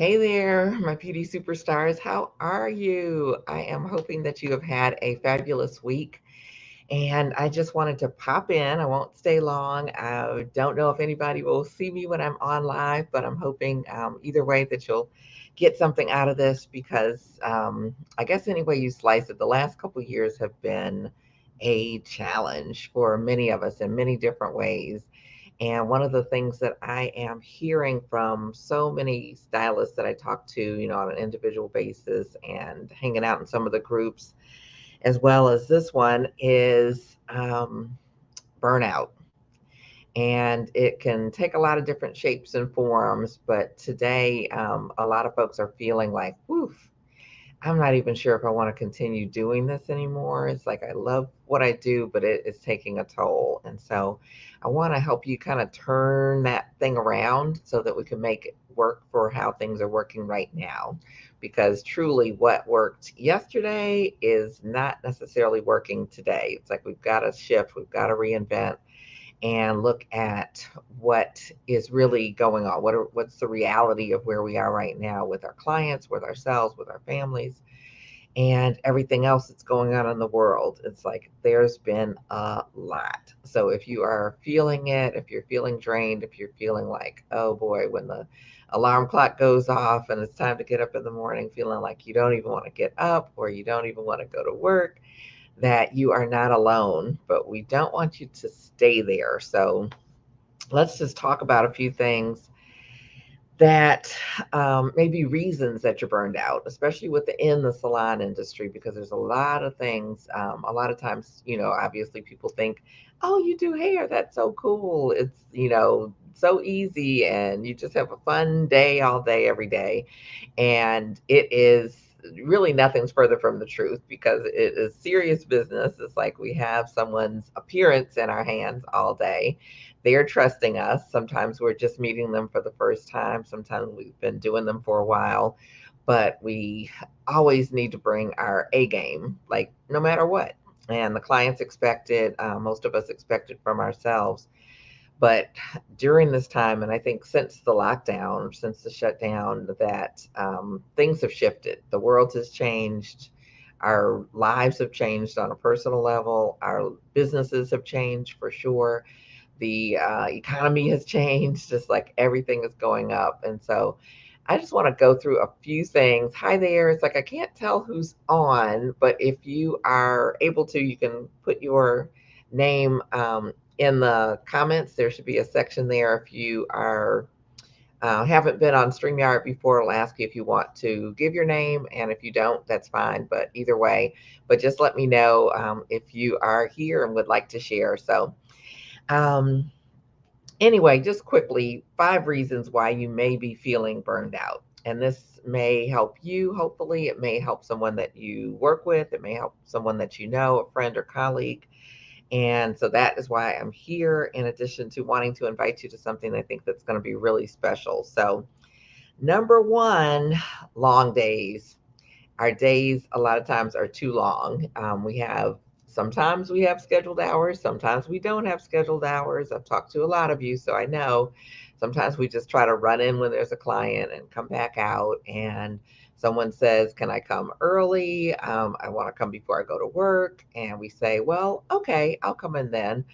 Hey there, my PD superstars. How are you? I am hoping that you have had a fabulous week. And I just wanted to pop in. I won't stay long. I don't know if anybody will see me when I'm on live, but I'm hoping either way that you'll get something out of this because I guess any way you slice it, the last couple years have been a challenge for many of us in many different ways. And one of the things that I am hearing from so many stylists that I talk to, on an individual basis and hanging out in some of the groups, as well as this one, is burnout. And it can take a lot of different shapes and forms. But today, a lot of folks are feeling like, woof, I'm not even sure if I want to continue doing this anymore. It's like I love what I do, but it is taking a toll. And so I want to help you kind of turn that thing around so that we can make it work for how things are working right now. Because truly, what worked yesterday is not necessarily working today. It's like we've got to shift, we've got to reinvent and look at what is really going on. What's the reality of where we are right now with our clients, with ourselves, with our families, and everything else that's going on in the world. It's like there's been a lot. So if you are feeling it, if you're feeling drained, if you're feeling like, oh boy, when the alarm clock goes off and it's time to get up in the morning, feeling like you don't even want to get up or you don't even want to go to work, that you are not alone, but we don't want you to stay there. So let's just talk about a few things that maybe reasons that you're burned out, especially within the salon industry, because there's a lot of things. A lot of times, obviously people think, oh, you do hair. That's so cool. It's, so easy and you just have a fun day all day, every day. And it is really nothing's further from the truth because it is serious business. It's like we have someone's appearance in our hands all day. They're trusting us. Sometimes we're just meeting them for the first time. Sometimes we've been doing them for a while, but we always need to bring our A game, like no matter what. And the clients expect it. Most of us expect it from ourselves. But during this time, and I think since the lockdown, since the shutdown, that things have shifted. The world has changed. Our lives have changed on a personal level. Our businesses have changed for sure. The economy has changed, just like everything is going up. And so I just want to go through a few things. Hi there. It's like I can't tell who's on, but if you are able to, you can put your name in the comments. There should be a section there. If you are haven't been on StreamYard before, it'll ask you if you want to give your name, and if you don't, that's fine. But either way, but just let me know if you are here and would like to share. So um, anyway, just quickly, 5 reasons why you may be feeling burned out. And this may help you, hopefully. It may help someone that you work with. It may help someone that you know, a friend or colleague. And so that is why I'm here, in addition to wanting to invite you to something I think that's going to be really special. So, number one, long days. Our days a lot of times are too long. Sometimes we have scheduled hours, sometimes we don't have scheduled hours. I've talked to a lot of you, so I know sometimes we just try to run in when there's a client and come back out. And someone says, can I come early? I want to come before I go to work. And we say, well, okay, I'll come in then.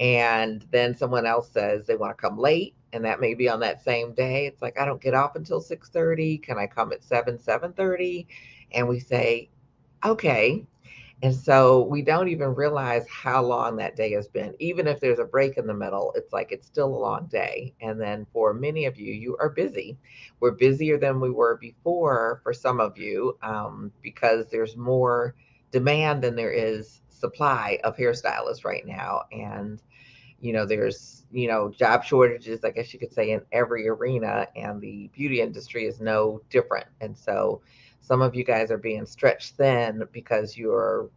And then someone else says they want to come late, and that may be on that same day. It's like, I don't get off until 6:30. Can I come at 7:30? And we say, okay. And so we don't even realize how long that day has been. Even if there's a break in the middle, it's like it's still a long day. And then for many of you, you are busy. We're busier than we were before for some of you, because there's more demand than there is supply of hairstylists right now. And there's job shortages, I guess you could say, in every arena, and the beauty industry is no different. And so some of you guys are being stretched thin because you're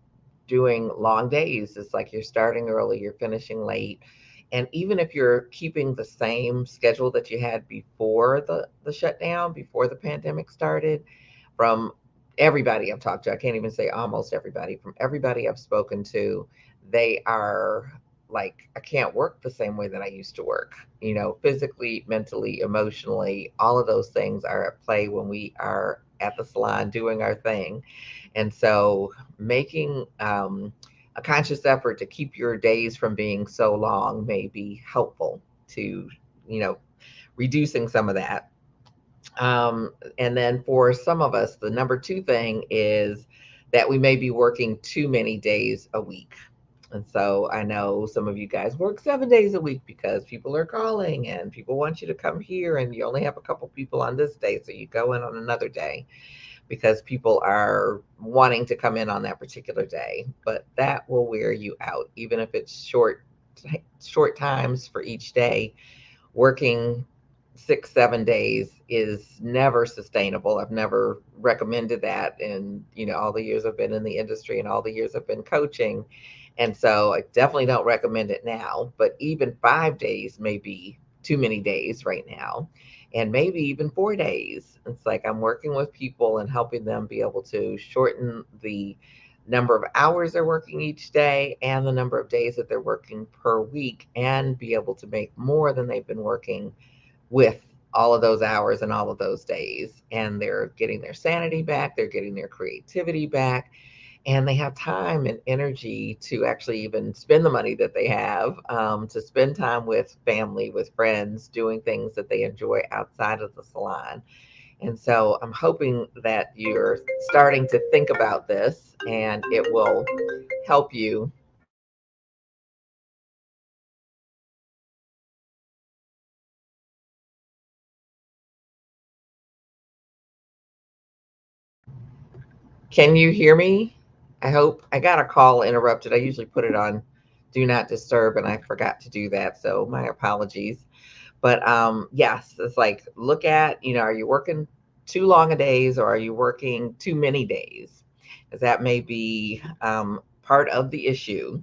doing long days. It's like you're starting early, you're finishing late. And even if you're keeping the same schedule that you had before the shutdown, before the pandemic started, from everybody I've talked to, I can't even say almost everybody, from everybody I've spoken to, they are like I can't work the same way that I used to work. Physically, mentally, emotionally, all of those things are at play when we are at the salon doing our thing. And so making a conscious effort to keep your days from being so long may be helpful to, you know, reducing some of that. And then for some of us, the number two thing is that we may be working too many days a week. And so I know some of you guys work 7 days a week because people are calling and people want you to come here, and you only have a couple people on this day. So you go in on another day because people are wanting to come in on that particular day. But that will wear you out, even if it's short times for each day. Working 6 7 days is never sustainable. I've never recommended that in all the years I've been in the industry and all the years I've been coaching. And so I definitely don't recommend it now. But even 5 days may be too many days right now, and maybe even 4 days. It's like I'm working with people and helping them be able to shorten the number of hours they're working each day and the number of days that they're working per week, and be able to make more than they've been working with all of those hours and all of those days. And they're getting their sanity back, they're getting their creativity back, and they have time and energy to actually even spend the money that they have, to spend time with family, with friends, doing things that they enjoy outside of the salon. And so I'm hoping that you're starting to think about this and it will help you. Can you hear me? I hope. I got a call interrupted. I usually put it on do not disturb and I forgot to do that. So my apologies. But yes, it's like look at, are you working too long a days or are you working too many days? Because that may be part of the issue.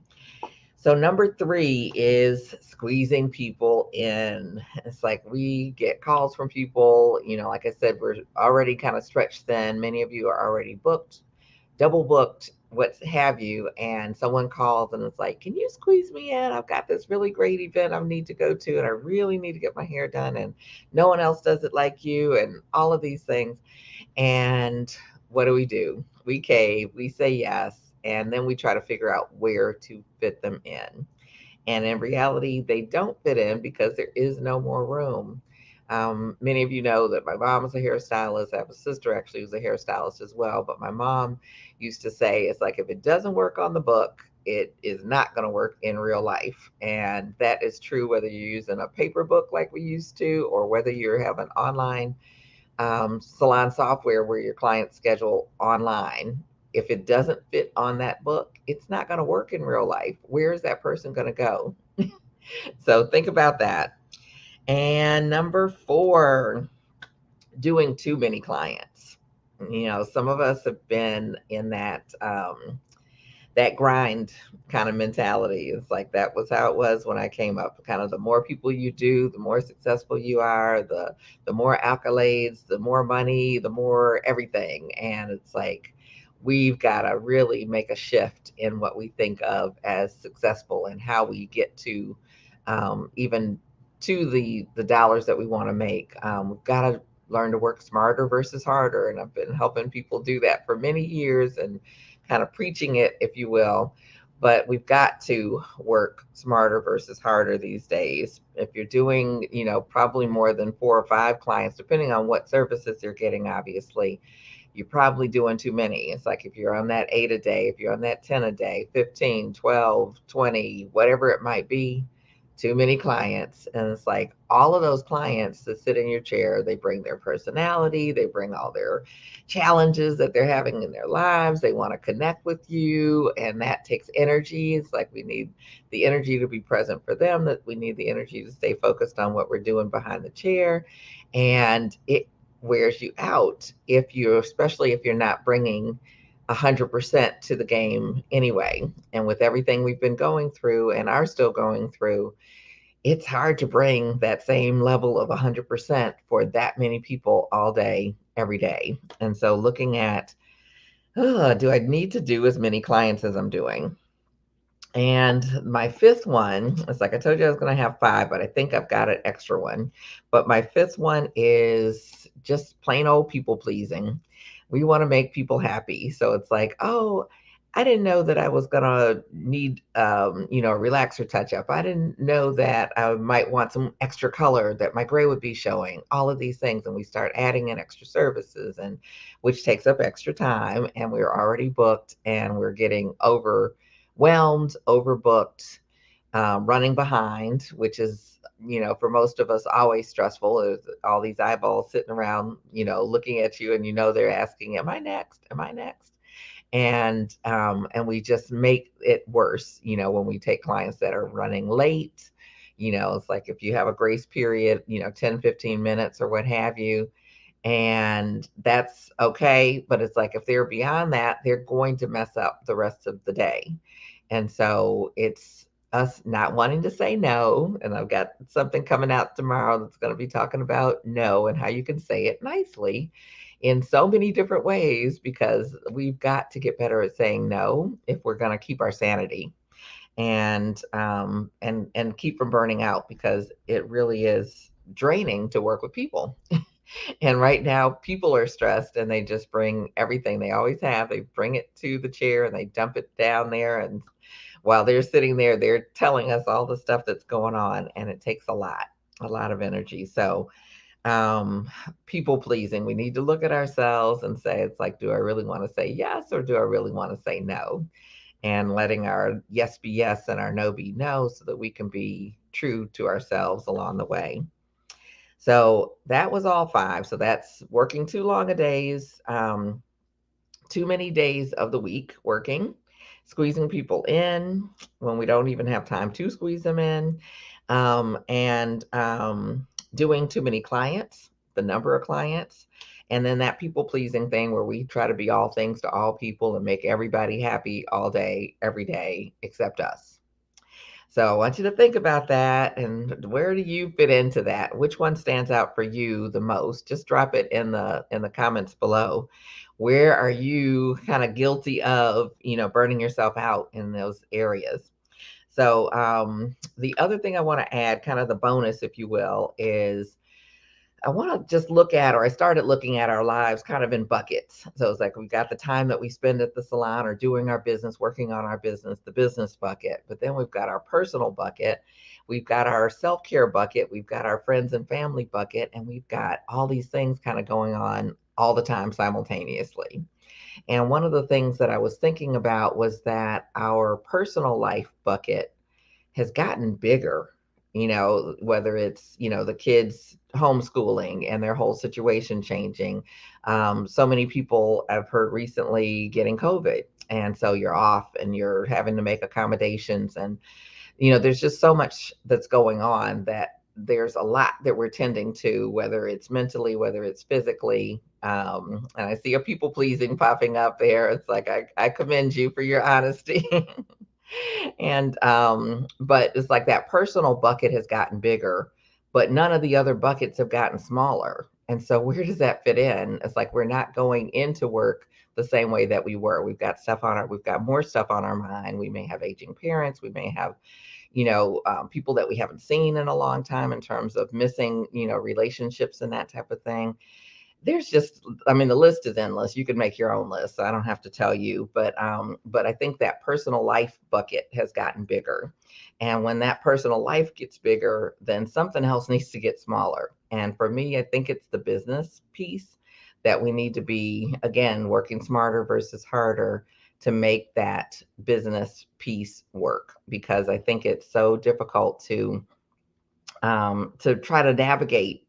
So number three is squeezing people in. It's like we get calls from people, like I said, we're already kind of stretched thin. Many of you are already booked, double booked, what have you, and someone calls and it's like, can you squeeze me in? I've got this really great event I need to go to, and I really need to get my hair done, and no one else does it like you, and all of these things. And what do? We cave, we say yes, and then we try to figure out where to fit them in. And in reality, they don't fit in because there is no more room. Many of you know that my mom is a hairstylist. I have a sister actually who's a hairstylist as well. But my mom used to say, it's like if it doesn't work on the book, it is not going to work in real life. And that is true whether you're using a paper book like we used to, or whether you have an online salon software where your clients schedule online. If it doesn't fit on that book, it's not going to work in real life. Where is that person going to go? So think about that. And number four, doing too many clients. Some of us have been in that grind kind of mentality. It's like that was how it was when I came up. Kind of the more people you do, the more successful you are, the more accolades, the more money, the more everything. And it's like we've got to really make a shift in what we think of as successful and how we get to even to the dollars that we want to make. We've got to learn to work smarter versus harder. And I've been helping people do that for many years and kind of preaching it, if you will. But we've got to work smarter versus harder these days. If you're doing, probably more than 4 or 5 clients, depending on what services you're getting, obviously, you're probably doing too many. It's like if you're on that 8 a day, if you're on that 10 a day, 15, 12, 20, whatever it might be, too many clients. And it's like all of those clients that sit in your chair, they bring their personality, they bring all their challenges that they're having in their lives. They want to connect with you, and that takes energy. It's like we need the energy to be present for them, that we need the energy to stay focused on what we're doing behind the chair. And it wears you out especially if you're not bringing 100% to the game anyway. And with everything we've been going through and are still going through, it's hard to bring that same level of 100% for that many people all day, every day. And so looking at, do I need to do as many clients as I'm doing? And my fifth one, it's like I told you I was going to have five, but I think I've got an extra one. But my fifth one is just plain old people pleasing. We want to make people happy. So it's like, oh, I didn't know that I was going to need, a relaxer touch up. I didn't know that I might want some extra color that my gray would be showing, all of these things. And we start adding in extra services, and which takes up extra time. And we're already booked and we're getting overwhelmed, overbooked, running behind, which is, for most of us always stressful. There's all these eyeballs sitting around, looking at you, and they're asking, "Am I next? Am I next?" And we just make it worse, when we take clients that are running late. It's like if you have a grace period, 10, 15 minutes or what have you, and that's okay. But it's like if they're beyond that, they're going to mess up the rest of the day. And so it's us not wanting to say no. And I've got something coming out tomorrow that's going to be talking about no and how you can say it nicely in so many different ways, because we've got to get better at saying no if we're going to keep our sanity and keep from burning out, because it really is draining to work with people. And right now, people are stressed and they just bring everything they always have. They bring it to the chair and they dump it down there. And while they're sitting there, they're telling us all the stuff that's going on. And it takes a lot of energy. So, um, people pleasing, we need to look at ourselves and say, it's like, do I really want to say yes or do I really want to say no? And letting our yes be yes and our no be no, so that we can be true to ourselves along the way. So that was all five. So that's working too long a days, too many days of the week working, squeezing people in when we don't even have time to squeeze them in, and doing too many clients, the number of clients, and then that people pleasing thing where we try to be all things to all people and make everybody happy all day, every day, except us. So I want you to think about that, and where do you fit into that? Which one stands out for you the most? Just drop it in the comments below. Where are you kind of guilty of, burning yourself out in those areas? So the other thing I want to add, kind of the bonus, if you will, is I want to just look at, or I started looking at our lives kind of in buckets. So it's like we've got the time that we spend at the salon or doing our business, working on our business, the business bucket. But then we've got our personal bucket. We've got our self care bucket. We've got our friends and family bucket. And we've got all these things kind of going on all the time simultaneously. And one of the things that I was thinking about was that our personal life bucket has gotten bigger, whether it's, the kids homeschooling and their whole situation changing. So many people I've heard recently getting COVID. And so you're off and you're having to make accommodations. And, there's just so much that's going on, that there's a lot that we're tending to, whether it's mentally, whether it's physically. And I see a people pleasing popping up there. It's like, I commend you for your honesty. But it's like that personal bucket has gotten bigger, but none of the other buckets have gotten smaller. And so where does that fit in? It's like we're not going into work the same way that we were. We've got more stuff on our mind. We may have aging parents. We may have, people that we haven't seen in a long time, in terms of missing, relationships and that type of thing. There's just, I mean, the list is endless. You can make your own list, so I don't have to tell you. But I think that personal life bucket has gotten bigger. And when that personal life gets bigger, then something else needs to get smaller. And for me, I think it's the business piece that we need to be, again, working smarter versus harder to make that business piece work, because I think it's so difficult to try to navigate,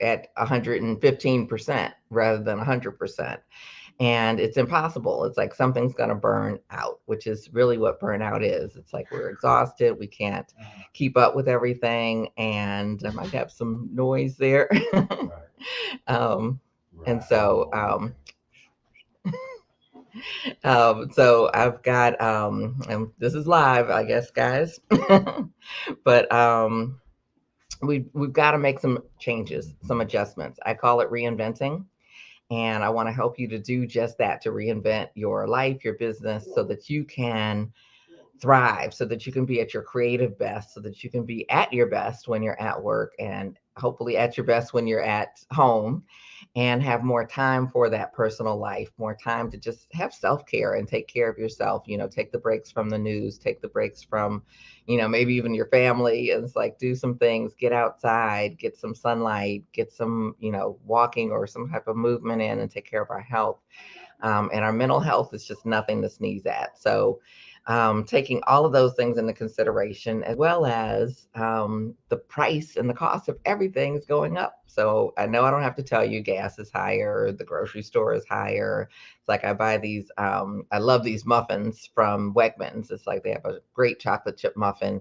at 115% rather than 100%. And it's impossible. It's like something's going to burn out, which is really what burnout is. It's like we're exhausted. We can't keep up with everything. And I might have some noise there. um, and so, so I've got, and this is live, I guess, guys. But we've got to make some changes, some adjustments. I call it reinventing. And I want to help you to do just that, to reinvent your life, your business, so that you can thrive, so that you can be at your creative best, so that you can be at your best when you're at work, and hopefully at your best when you're at home, and have more time for that personal life, more time to just have self-care and take care of yourself. Take the breaks from the news, take the breaks from, maybe even your family. And it's like, do some things, get outside, get some sunlight, get some, walking or some type of movement in, and take care of our health. And our mental health is just nothing to sneeze at. So, taking all of those things into consideration, as well as the price and the cost of everything is going up. So I know I don't have to tell you, gas is higher, the grocery store is higher. It's like I buy these, I love these muffins from Wegmans. It's like they have a great chocolate chip muffin,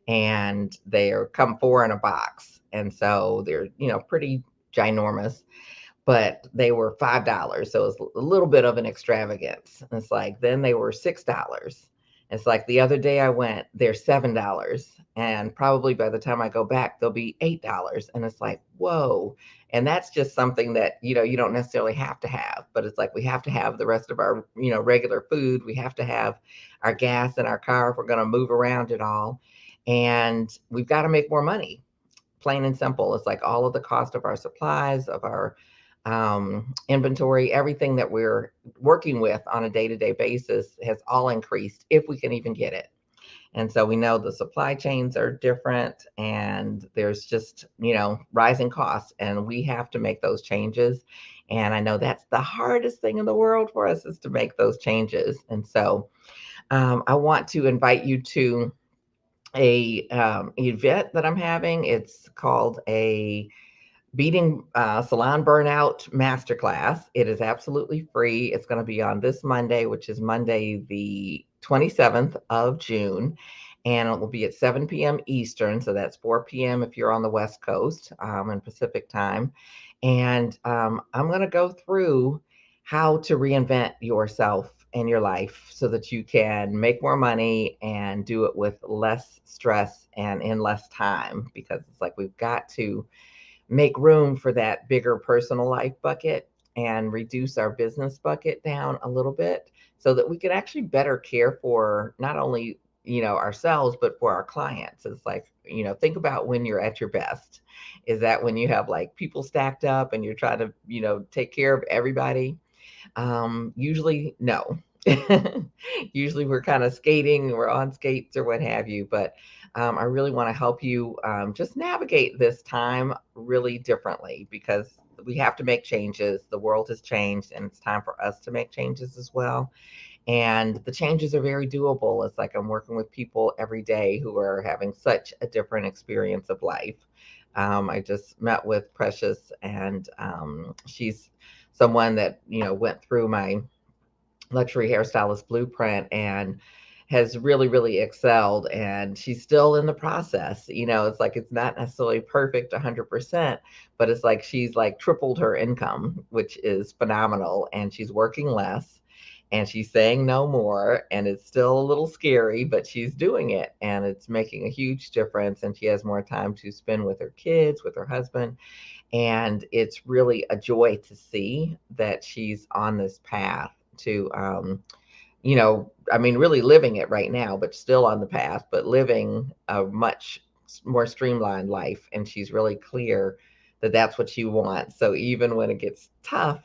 and they are come four in a box. And so they're, pretty ginormous, but they were $5. So it's a little bit of an extravagance. And it's like, then they were $6. It's like the other day I went, they're $7. And probably by the time I go back, they'll be $8. And it's like, whoa. And that's just something that, you don't necessarily have to have, but it's like we have to have the rest of our, regular food. We have to have our gas in our car if we're going to move around at all. And we've got to make more money, plain and simple. It's like all of the cost of our supplies, of our inventory, everything that we're working with on a day-to-day basis has all increased, if we can even get it. And so we know the supply chains are different, and there's just, rising costs, and we have to make those changes. And I know that's the hardest thing in the world for us, is to make those changes. And so I want to invite you to a event that I'm having. It's called a Beating Salon Burnout Masterclass. It is absolutely free. It's going to be on this Monday, which is Monday, the 27th of June. And it will be at 7 p.m. Eastern. So that's 4 p.m. if you're on the West Coast, and Pacific time. And I'm going to go through how to reinvent yourself and your life so that you can make more money and do it with less stress and in less time, because it's like we've got to make room for that bigger personal life bucket and reduce our business bucket down a little bit, so that we can actually better care for not only, ourselves, but for our clients. It's like, think about when you're at your best. Is that when you have like people stacked up and you're trying to, take care of everybody? Usually, no. Usually we're kind of skating, we're on skates or what have you. But I really want to help you just navigate this time really differently, because we have to make changes. The world has changed, and it's time for us to make changes as well. And the changes are very doable. It's like I'm working with people every day who are having such a different experience of life. I just met with Precious, and she's someone that, went through my luxury hairstylist blueprint and has really, really excelled. And she's still in the process. It's like it's not necessarily perfect 100%, but it's like she's like tripled her income, which is phenomenal. And she's working less, and she's saying no more. And it's still a little scary, but she's doing it, and it's making a huge difference. And she has more time to spend with her kids, with her husband. And it's really a joy to see that she's on this path to, I mean, really living it right now, but still on the path, but living a much more streamlined life. And she's really clear that that's what she wants. So even when it gets tough,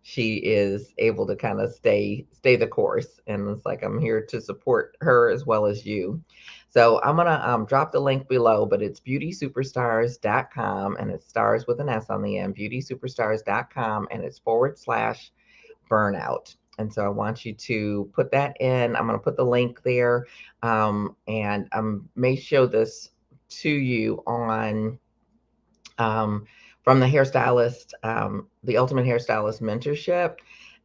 she is able to kind of stay the course. And it's like, I'm here to support her as well as you. So I'm going to drop the link below, but it's beautysuperstars.com, and it's stars with an S on the end, beautysuperstars.com, and it's /burnout. And so I want you to put that in. I'm going to put the link there. And I may show this to you on from the hairstylist, the Ultimate Hairstylist Mentorship.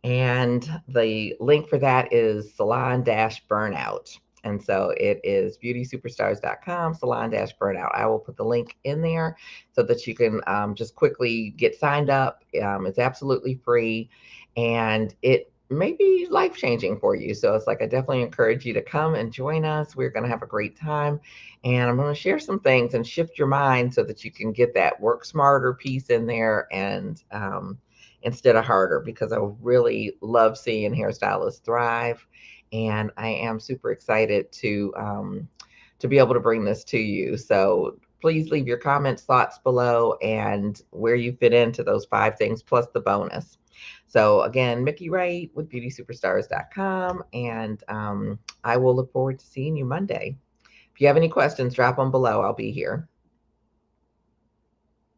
And the link for that is salon-burnout. And so it is beautysuperstars.com, salon-burnout. I will put the link in there so that you can just quickly get signed up. It's absolutely free, and it may be life-changing for you. So it's like, I definitely encourage you to come and join us. We're going to have a great time. And I'm going to share some things and shift your mind so that you can get that work smarter piece in there, and instead of harder, because I really love seeing hairstylists thrive and I am super excited to be able to bring this to you. So please leave your comments, thoughts below, and where you fit into those 5 things plus the bonus. So again, Mickey Wright with beautysuperstars.com, and I will look forward to seeing you Monday. If you have any questions, drop them below. I'll be here.